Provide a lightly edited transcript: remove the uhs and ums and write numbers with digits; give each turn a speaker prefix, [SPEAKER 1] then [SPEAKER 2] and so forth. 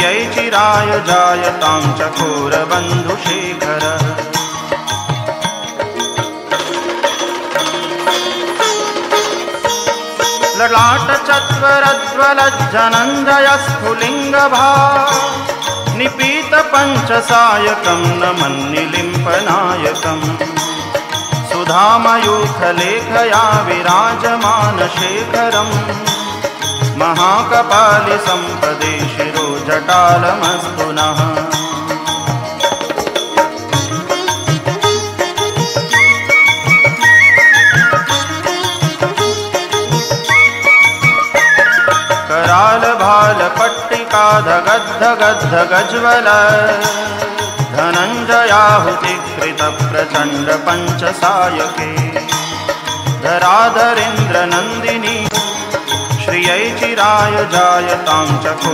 [SPEAKER 1] श्रियै चिराय जायतां चकोरबन्धुशेखर ललाटचत्वरज्वलज्जनञ्जयस्फुलिङ्गभा निपीतपञ्चसायकं नमन्निलिम्पनायकम् सुधामयूखलेखया विराजमानशेखरम् महाकपालिसम्पदे शिरोजटालमस्तु नः करालभालपट्टिकाधगद्धगद्धगज्वल धनञ्जयाहुतिकृतप्रचण्डपञ्चसायके धराधरेन्द्रनन्दिनी श्रियै चिराय जायतां चको